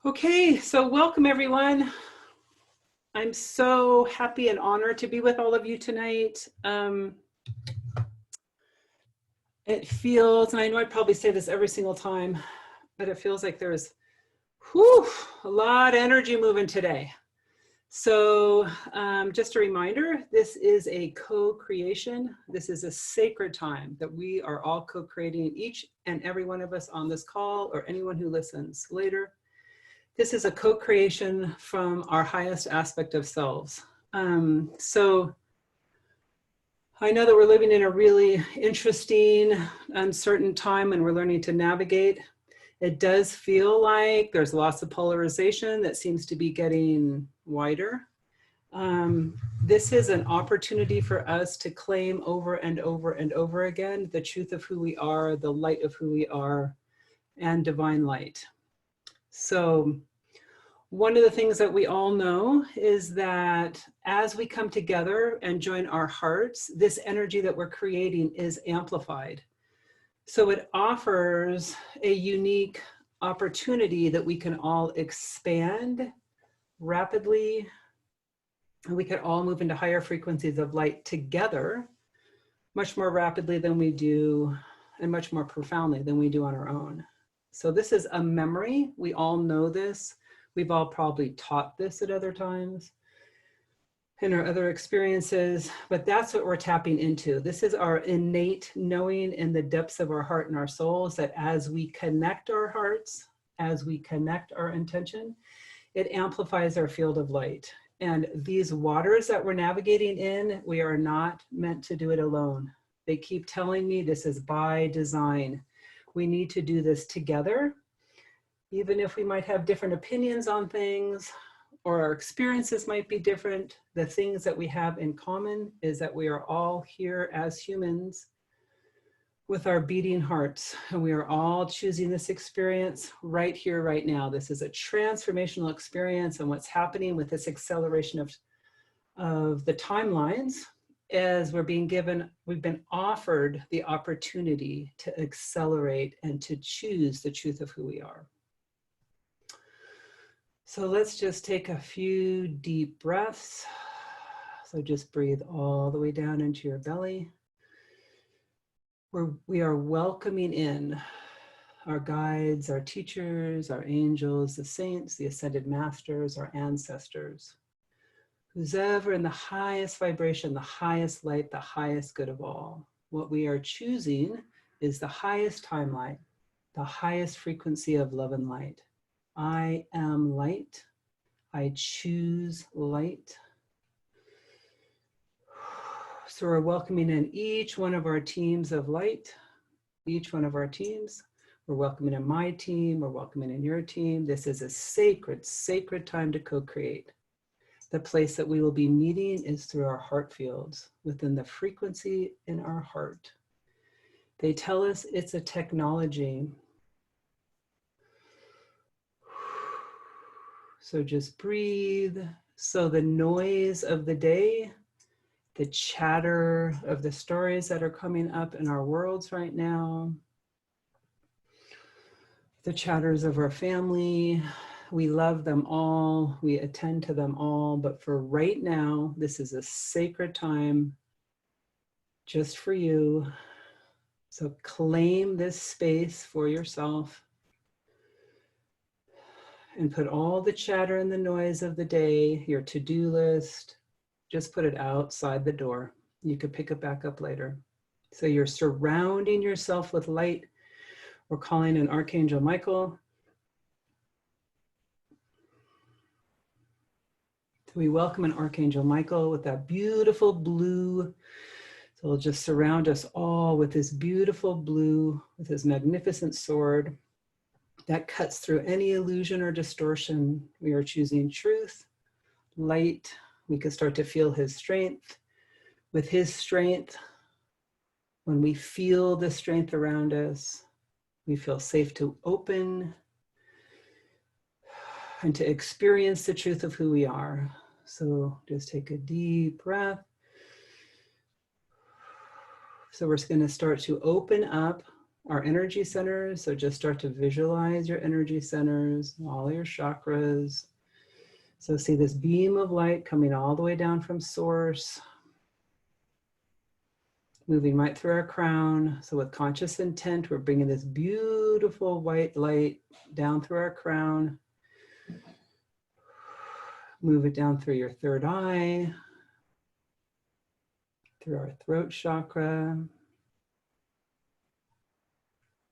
Okay, so welcome everyone. I'm so happy and honored to be with all of you tonight. It feels, and I know I probably say this every single time, but it feels like there's a lot of energy moving today. So just a reminder, this is a co-creation. This is a sacred time that we are all co-creating, each and every one of us on this call or anyone who listens later. This is a co-creation from our highest aspect of selves. So I know that we're living in a really interesting, uncertain time and we're learning to navigate. It does feel like there's lots of polarization that seems to be getting wider. This is an opportunity for us to claim over and over and over again the truth of who we are, the light of who we are, and divine light. So one of the things that we all know is that as we come together and join our hearts, this energy that we're creating is amplified. So it offers a unique opportunity that we can all expand rapidly, and we can all move into higher frequencies of light together much more rapidly than we do, and much more profoundly than we do on our own. So this is a memory. We all know this. We've all probably taught this at other times in our other experiences, but that's what we're tapping into. This is our innate knowing in the depths of our heart and our souls that as we connect our hearts, as we connect our intention, it amplifies our field of light. And these waters that we're navigating in, we are not meant to do it alone. They keep telling me this is by design. We need to do this together. Even if we might have different opinions on things or our experiences might be different, the things that we have in common is that we are all here as humans with our beating hearts, and we are all choosing this experience right here, right now. This is a transformational experience, and what's happening with this acceleration of the timelines is we've been offered the opportunity to accelerate and to choose the truth of who we are. So let's just take a few deep breaths. So just breathe all the way down into your belly. We are welcoming in our guides, our teachers, our angels, the saints, the ascended masters, our ancestors, who's ever in the highest vibration, the highest light, the highest good of all. What we are choosing is the highest timeline, the highest frequency of love and light. I am light. I choose light. So we're welcoming in each one of our teams of light, each one of our teams. We're welcoming in my team, we're welcoming in your team. This is a sacred, sacred time to co-create. The place that we will be meeting is through our heart fields, within the frequency in our heart. They tell us it's a technology. So just breathe. So the noise of the day, the chatter of the stories that are coming up in our worlds right now, the chatters of our family, we love them all, we attend to them all, but for right now, this is a sacred time just for you. So claim this space for yourself and put all the chatter and the noise of the day, your to-do list, just put it outside the door. You could pick it back up later. So you're surrounding yourself with light. We're calling in Archangel Michael. So we welcome an Archangel Michael with that beautiful blue. So he'll just surround us all with this beautiful blue, with his magnificent sword that cuts through any illusion or distortion. We are choosing truth, light. We can start to feel his strength. With his strength, when we feel the strength around us, we feel safe to open and to experience the truth of who we are. So just take a deep breath. So we're going to start to open up our energy centers. So just start to visualize your energy centers, all your chakras. So see this beam of light coming all the way down from source, moving right through our crown. So with conscious intent, we're bringing this beautiful white light down through our crown. Move it down through your third eye, through our throat chakra.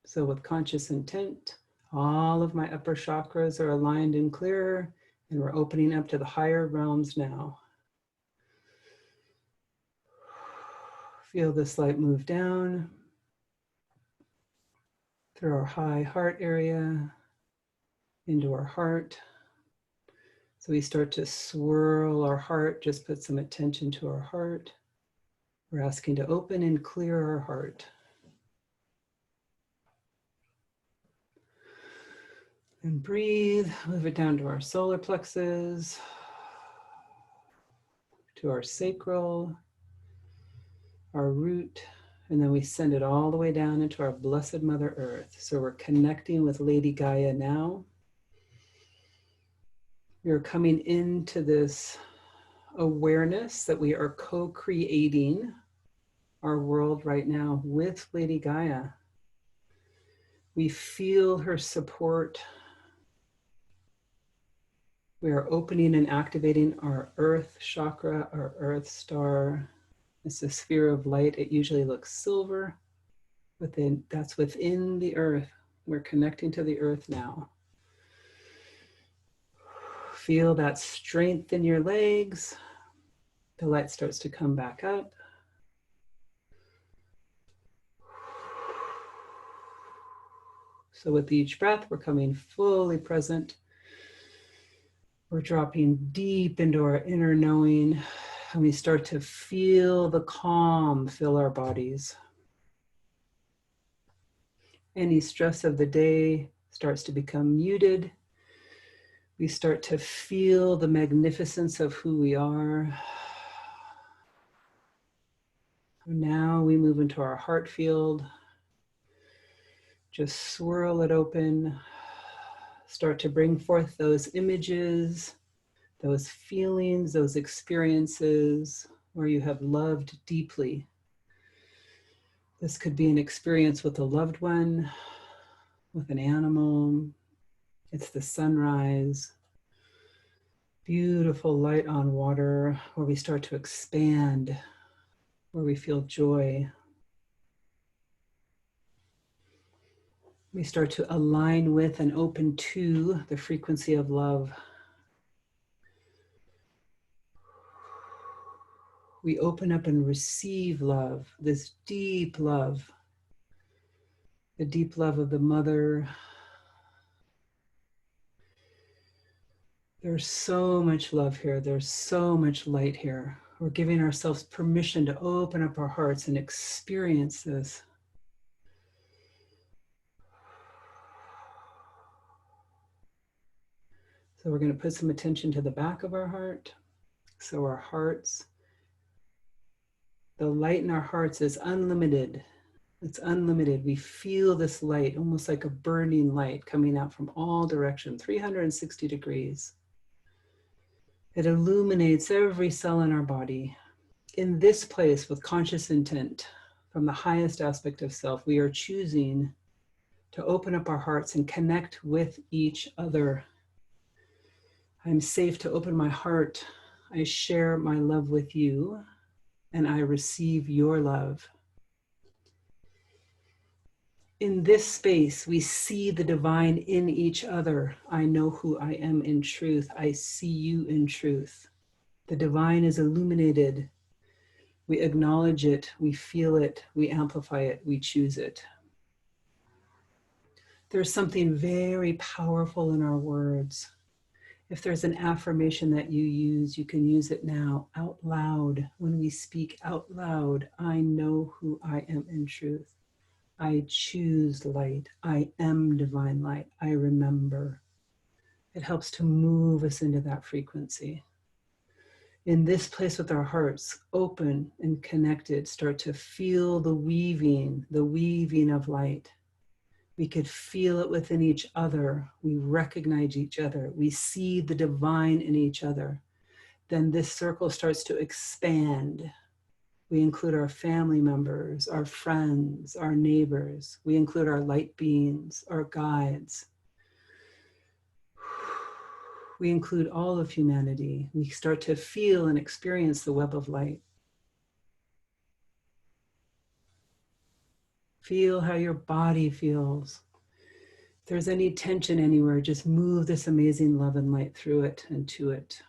So with conscious intent, all of my upper chakras are aligned and clear, and we're opening up to the higher realms now. Feel this light move down through our high heart area, into our heart. So we start to swirl our heart, just put some attention to our heart. We're asking to open and clear our heart. And breathe, move it down to our solar plexus, to our sacral, our root, and then we send it all the way down into our blessed Mother Earth. So we're connecting with Lady Gaia now. We are coming into this awareness that we are co-creating our world right now with Lady Gaia. We feel her support. We are opening and activating our earth chakra, our earth star. It's a sphere of light. It usually looks silver. That's within the earth. We're connecting to the earth now. Feel that strength in your legs. The light starts to come back up. So with each breath, we're coming fully present. We're dropping deep into our inner knowing, and we start to feel the calm fill our bodies. Any stress of the day starts to become muted. We start to feel the magnificence of who we are. Now we move into our heart field. Just swirl it open. Start to bring forth those images, those feelings, those experiences where you have loved deeply. This could be an experience with a loved one, with an animal. It's the sunrise, beautiful light on water, where we start to expand, where we feel joy. We start to align with and open to the frequency of love. We open up and receive love, this deep love, the deep love of the mother. There's so much love here. There's so much light here. We're giving ourselves permission to open up our hearts and experience this. So we're going to put some attention to the back of our heart. So our hearts, the light in our hearts is unlimited. It's unlimited. We feel this light, almost like a burning light coming out from all directions, 360 degrees. It illuminates every cell in our body. In this place, with conscious intent, from the highest aspect of self, we are choosing to open up our hearts and connect with each other. I'm safe to open my heart. I share my love with you, and I receive your love. In this space, we see the divine in each other. I know who I am in truth. I see you in truth. The divine is illuminated. We acknowledge it, we feel it, we amplify it, we choose it. There's something very powerful in our words. If there's an affirmation that you use, you can use it now out loud. When we speak out loud, I know who I am in truth. I choose light. I am divine light. I remember. It helps to move us into that frequency. In this place with our hearts open and connected, start to feel the weaving of light. We could feel it within each other. We recognize each other. We see the divine in each other. Then this circle starts to expand. We include our family members, our friends, our neighbors. We include our light beings, our guides. We include all of humanity. We start to feel and experience the web of light. Feel how your body feels. If there's any tension anywhere, just move this amazing love and light through it and to it.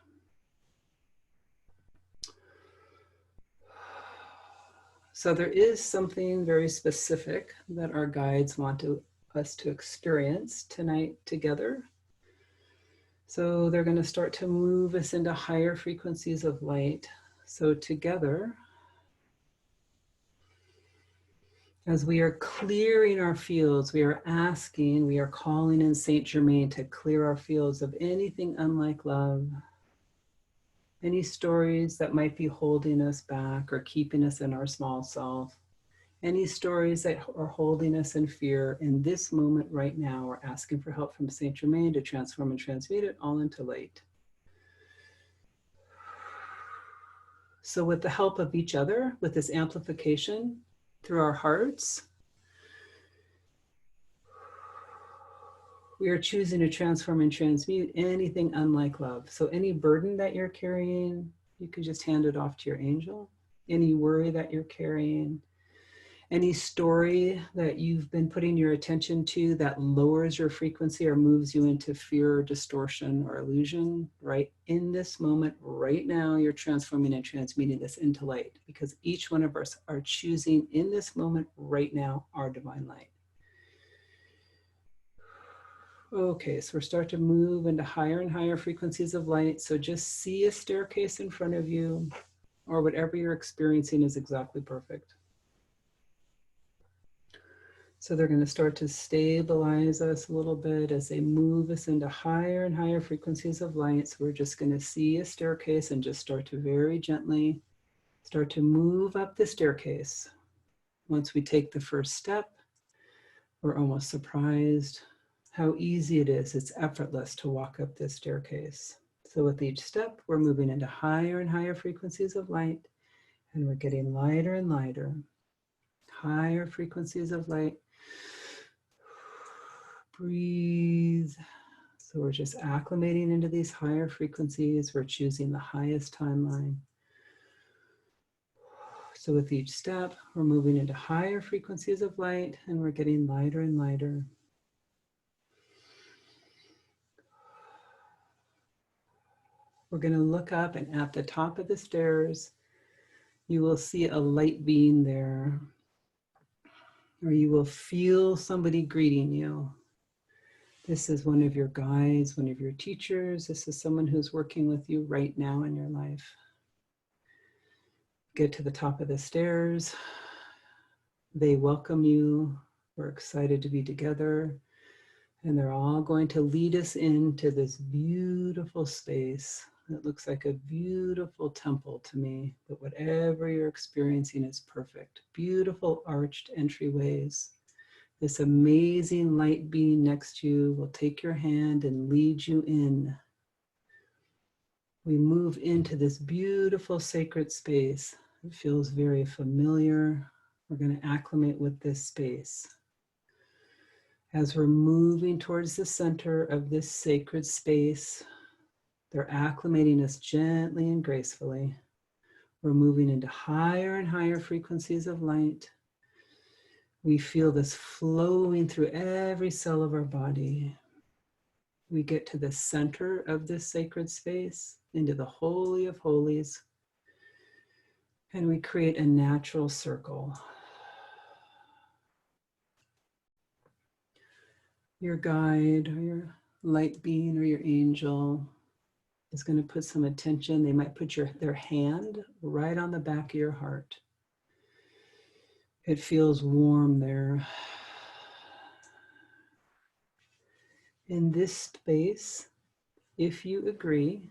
So there is something very specific that our guides want us to experience tonight together. So they're going to start to move us into higher frequencies of light. So together, as we are clearing our fields, we are asking, we are calling in Saint Germain to clear our fields of anything unlike love, any stories that might be holding us back or keeping us in our small self, any stories that are holding us in fear. In this moment right now, we're asking for help from Saint Germain to transform and transmute it all into light. So with the help of each other, with this amplification through our hearts, we are choosing to transform and transmute anything unlike love. So any burden that you're carrying, you can just hand it off to your angel. Any worry that you're carrying, any story that you've been putting your attention to that lowers your frequency or moves you into fear or distortion or illusion, right in this moment, right now, you're transforming and transmuting this into light, because each one of us are choosing in this moment, right now, our divine light. Okay, so we're starting to move into higher and higher frequencies of light. So just see a staircase in front of you, or whatever you're experiencing is exactly perfect. So they're going to start to stabilize us a little bit as they move us into higher and higher frequencies of light. So we're just going to see a staircase and just start to very gently start to move up the staircase. Once we take the first step, we're almost surprised how easy it is. It's effortless to walk up this staircase. So with each step, we're moving into higher and higher frequencies of light, and we're getting lighter and lighter. Higher frequencies of light. Breathe. So we're just acclimating into these higher frequencies. We're choosing the highest timeline. So with each step, we're moving into higher frequencies of light, and we're getting lighter and lighter. We're going to look up, and at the top of the stairs, you will see a light being there, or you will feel somebody greeting you. This is one of your guides, one of your teachers. This is someone who's working with you right now in your life. Get to the top of the stairs. They welcome you. We're excited to be together. And they're all going to lead us into this beautiful space. It looks like a beautiful temple to me, but whatever you're experiencing is perfect. Beautiful arched entryways. This amazing light being next to you will take your hand and lead you in. We move into this beautiful sacred space. It feels very familiar. We're going to acclimate with this space. As we're moving towards the center of this sacred space, they're acclimating us gently and gracefully. We're moving into higher and higher frequencies of light. We feel this flowing through every cell of our body. We get to the center of this sacred space, into the Holy of Holies, and we create a natural circle. Your guide or your light being or your angel is going to put some attention. They might put their hand right on the back of your heart. It feels warm there. In this space, if you agree,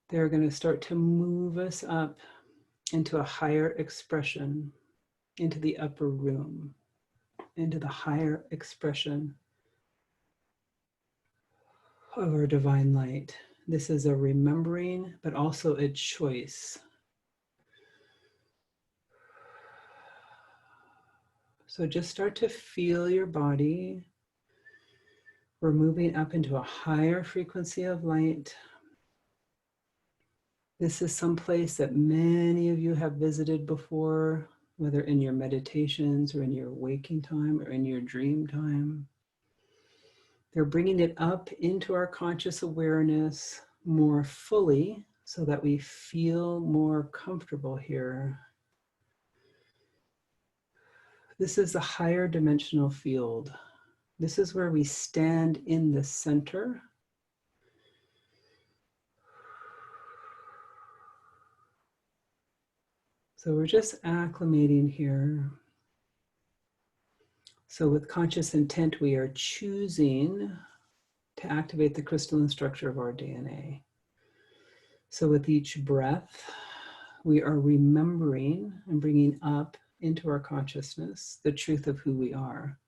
they're going to start to move us up into a higher expression, into the upper room, into the higher expression of our divine light. This is a remembering, but also a choice. So just start to feel your body. We're moving up into a higher frequency of light. This is some place that many of you have visited before, whether in your meditations or in your waking time or in your dream time. They're bringing it up into our conscious awareness more fully so that we feel more comfortable here. This is a higher dimensional field. This is where we stand in the center. So we're just acclimating here. So with conscious intent, we are choosing to activate the crystalline structure of our DNA. So with each breath, we are remembering and bringing up into our consciousness the truth of who we are.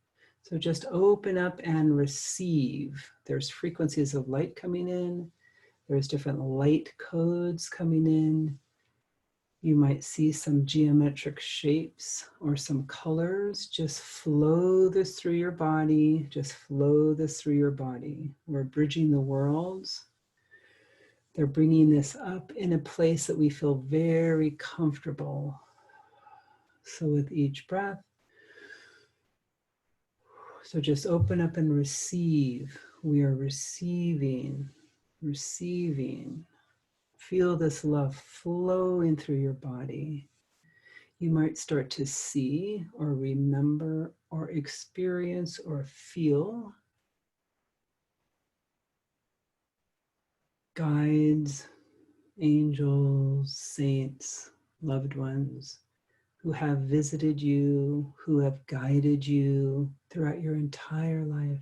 So just open up and receive. There's frequencies of light coming in. There's different light codes coming in. You might see some geometric shapes or some colors. Just flow this through your body. Just flow this through your body. We're bridging the worlds. They're bringing this up in a place that we feel very comfortable. So with each breath, so just open up and receive. We are receiving, receiving. Feel this love flowing through your body. You might start to see or remember or experience or feel guides, angels, saints, loved ones who have visited you, who have guided you throughout your entire life.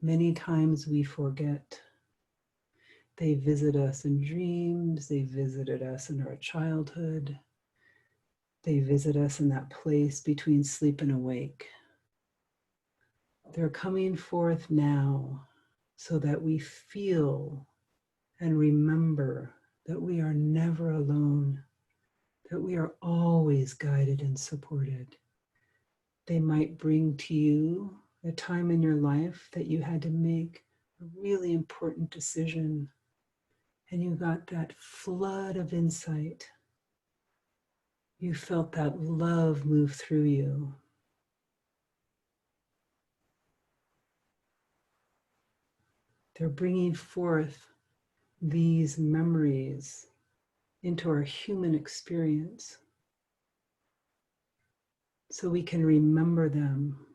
Many times we forget. They visit us in dreams, they visited us in our childhood, they visit us in that place between sleep and awake. They're coming forth now so that we feel and remember that we are never alone, that we are always guided and supported. They might bring to you a time in your life that you had to make a really important decision, and you got that flood of insight. You felt that love move through you. They're bringing forth these memories into our human experience so we can remember them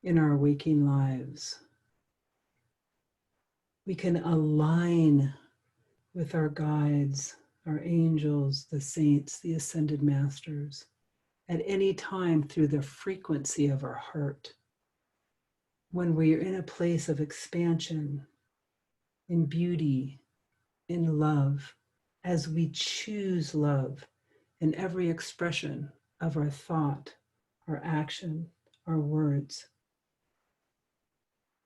in our waking lives. We can align with our guides, our angels, the saints, the ascended masters, at any time through the frequency of our heart. When we are in a place of expansion, in beauty, in love, as we choose love in every expression of our thought, our action, our words.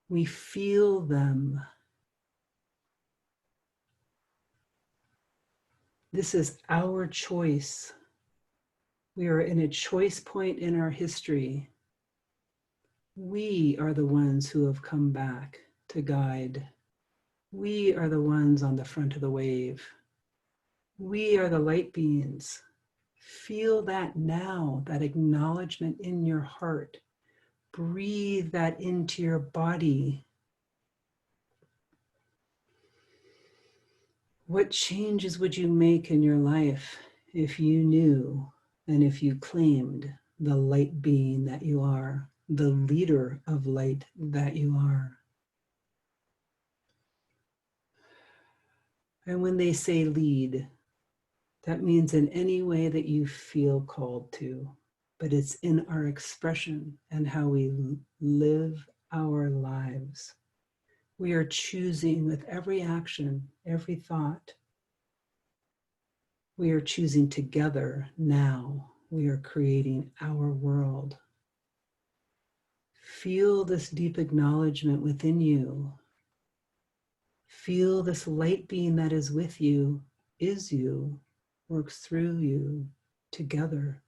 We feel them. This is our choice. We are in a choice point in our history. We are the ones who have come back to guide. We are the ones on the front of the wave. We are the light beings. Feel that now, that acknowledgement in your heart. Breathe that into your body. What changes would you make in your life if you knew and if you claimed the light being that you are, the leader of light that you are? And when they say lead, that means in any way that you feel called to, but it's in our expression and how we live our lives. We are choosing with every action, every thought, We are choosing together now. We are creating our world. Feel this deep acknowledgement within you. Feel this light being that is with you, is you, works through you, together.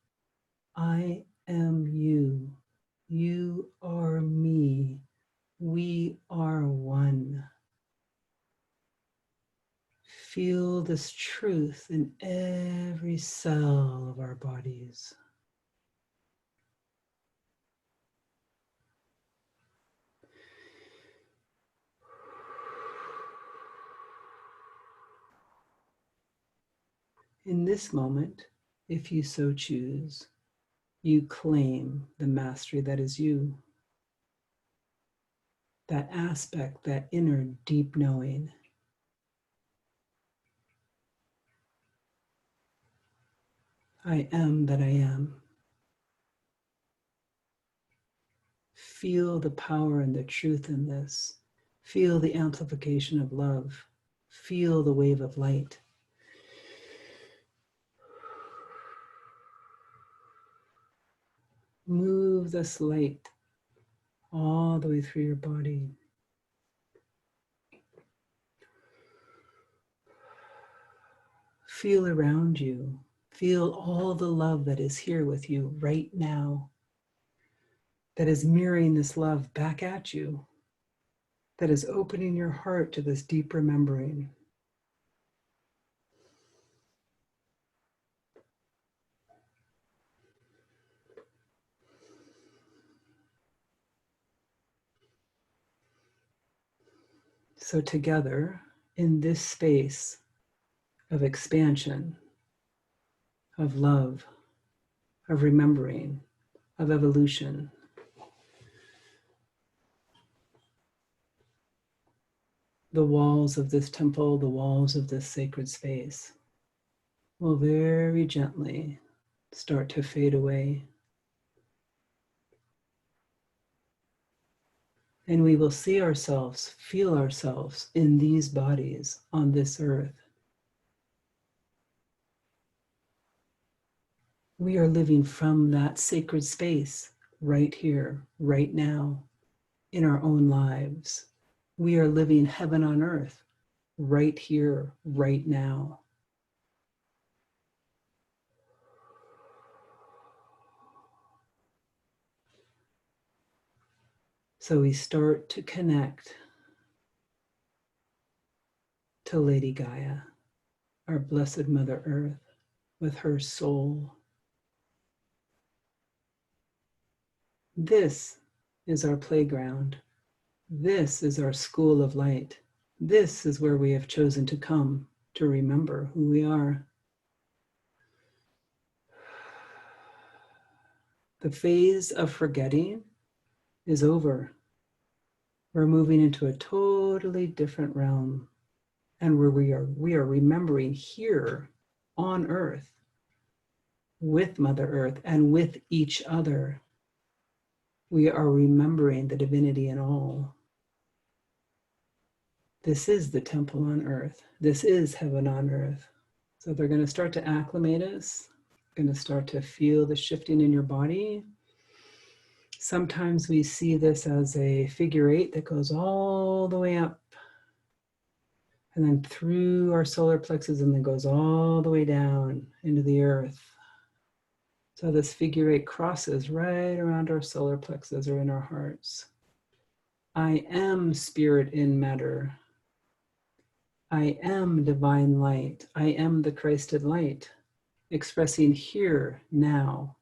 I am you. You are me. We are one. Feel this truth in every cell of our bodies. In this moment, if you so choose, you claim the mastery that is you. That aspect, that inner deep knowing. I am that I am. Feel the power and the truth in this. Feel the amplification of love. Feel the wave of light. Move this light all the way through your body. Feel around you. Feel all the love that is here with you right now, that is mirroring this love back at you, that is opening your heart to this deep remembering. So together, in this space of expansion, of love, of remembering, of evolution, the walls of this temple, the walls of this sacred space will very gently start to fade away. And we will see ourselves, feel ourselves in these bodies on this earth. We are living from that sacred space right here, right now, in our own lives. We are living heaven on earth right here, right now. So we start to connect to Lady Gaia, our blessed Mother Earth, with her soul. This is our playground. This is our school of light. This is where we have chosen to come to remember who we are. The phase of forgetting is over. We're moving into a totally different realm, and where we are remembering here on Earth with Mother Earth and with each other. We are remembering the divinity in all. This is the temple on earth. This is heaven on earth. So they're going to start to acclimate us, going to start to feel the shifting in your body. Sometimes we see this as a figure eight that goes all the way up and then through our solar plexus and then goes all the way down into the earth. So this figure eight crosses right around our solar plexus or in our hearts. I am spirit in matter. I am divine light. I am the Christed light, expressing here, now.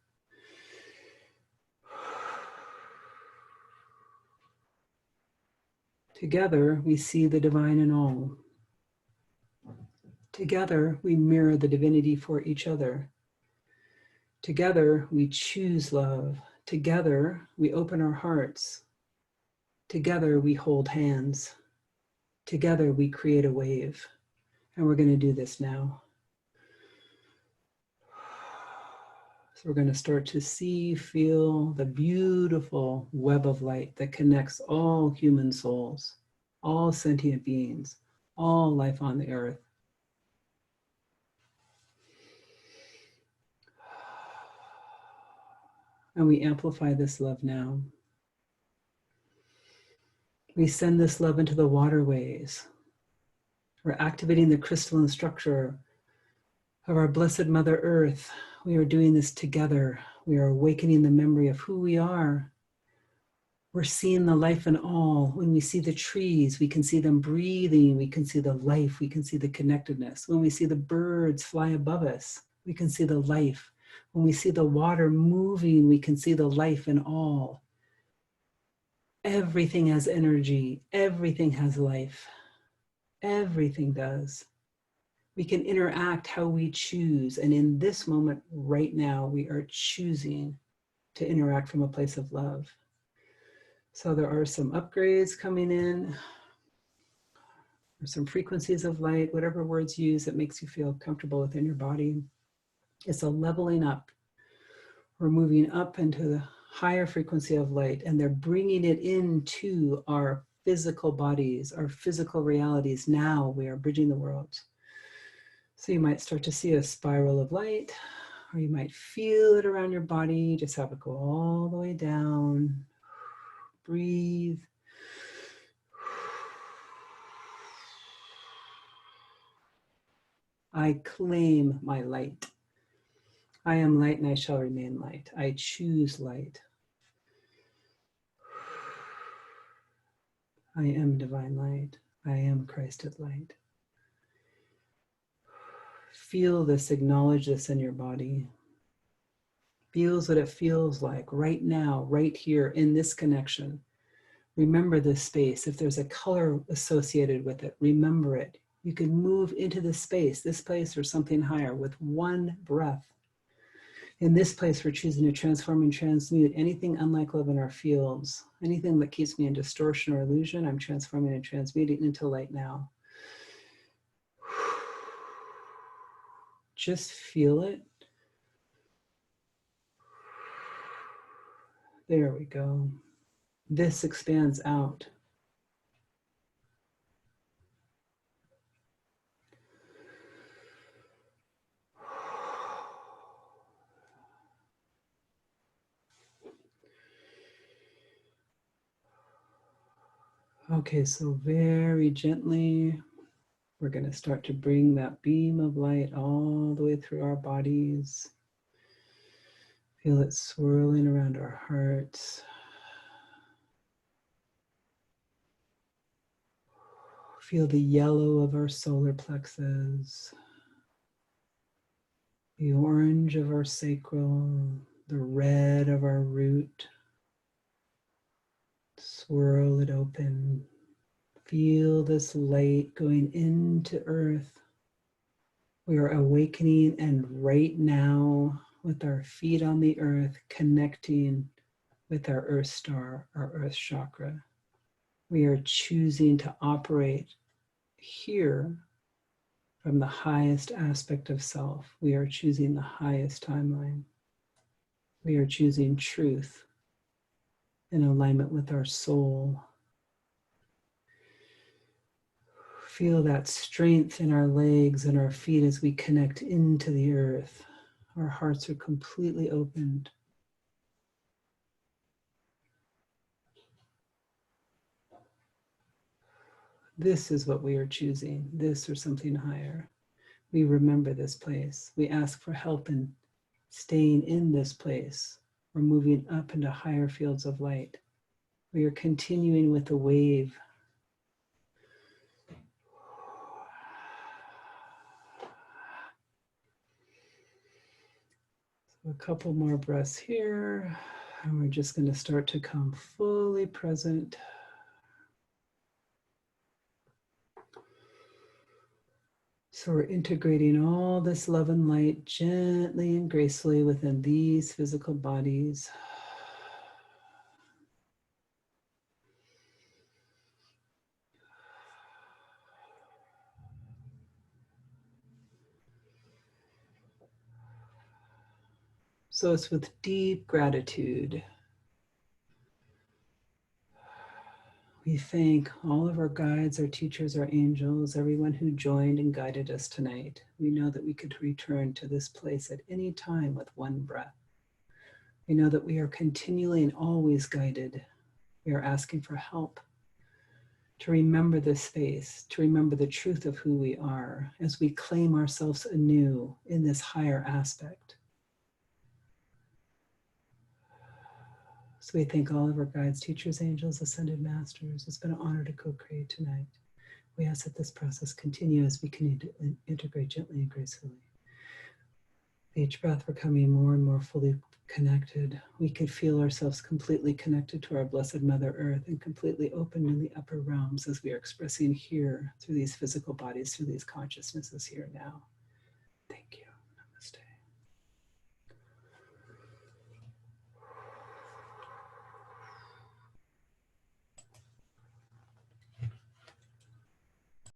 Together, we see the divine in all. Together, we mirror the divinity for each other. Together, we choose love. Together, we open our hearts. Together, we hold hands. Together, we create a wave. And we're going to do this now. So we're going to start to see, feel the beautiful web of light that connects all human souls, all sentient beings, all life on the earth. And we amplify this love now. We send this love into the waterways. We're activating the crystalline structure of our Blessed Mother Earth. We are doing this together. We are awakening the memory of who we are. We're seeing the life in all. When we see the trees, we can see them breathing. We can see the life. We can see the connectedness. When we see the birds fly above us, we can see the life. When we see the water moving, we can see the life in all. Everything has energy. Everything has life. Everything does. We can interact how we choose. And in this moment, right now, we are choosing to interact from a place of love. So there are some upgrades coming in, or some frequencies of light, whatever words you use that makes you feel comfortable within your body. It's a leveling up. We're moving up into the higher frequency of light, and they're bringing it into our physical bodies, our physical realities. Now we are bridging the worlds. So you might start to see a spiral of light, or you might feel it around your body. Just have it go all the way down. Breathe. I claim my light. I am light and I shall remain light. I choose light. I am divine light. I am Christed light. Feel this, acknowledge this in your body. Feels what it feels like right now, right here in this connection. Remember this space. If there's a color associated with it, remember it. You can move into this place or something higher with one breath. In this place, we're choosing to transform and transmute anything unlike love in our fields. Anything that keeps me in distortion or illusion, I'm transforming and transmuting into light now. Just feel it. There we go. This expands out. Okay, so very gently, we're going to start to bring that beam of light all the way through our bodies. Feel it swirling around our hearts. Feel the yellow of our solar plexus, the orange of our sacral, the red of our root. Swirl it open. Feel this light going into earth. We are awakening, and right now, with our feet on the earth, connecting with our earth star, our earth chakra. We are choosing to operate here from the highest aspect of self. We are choosing the highest timeline. We are choosing truth in alignment with our soul. Feel that strength in our legs and our feet as we connect into the earth. Our hearts are completely opened. This is what we are choosing, this or something higher. We remember this place. We ask for help in staying in this place. We're moving up into higher fields of light. We are continuing with the wave. So a couple more breaths here, and we're just going to start to come fully present. So we're integrating all this love and light gently and gracefully within these physical bodies. So it's with deep gratitude. We thank all of our guides, our teachers, our angels, everyone who joined and guided us tonight. We know that we could return to this place at any time with one breath. We know that we are continually and always guided. We are asking for help to remember this space, to remember the truth of who we are as we claim ourselves anew in this higher aspect. So we thank all of our guides, teachers, angels, ascended masters. It's been an honor to co-create tonight. We ask that this process continue as we can integrate gently and gracefully. Each breath, we're coming more and more fully connected. We could feel ourselves completely connected to our blessed Mother Earth and completely open in the upper realms as we are expressing here through these physical bodies, through these consciousnesses here now.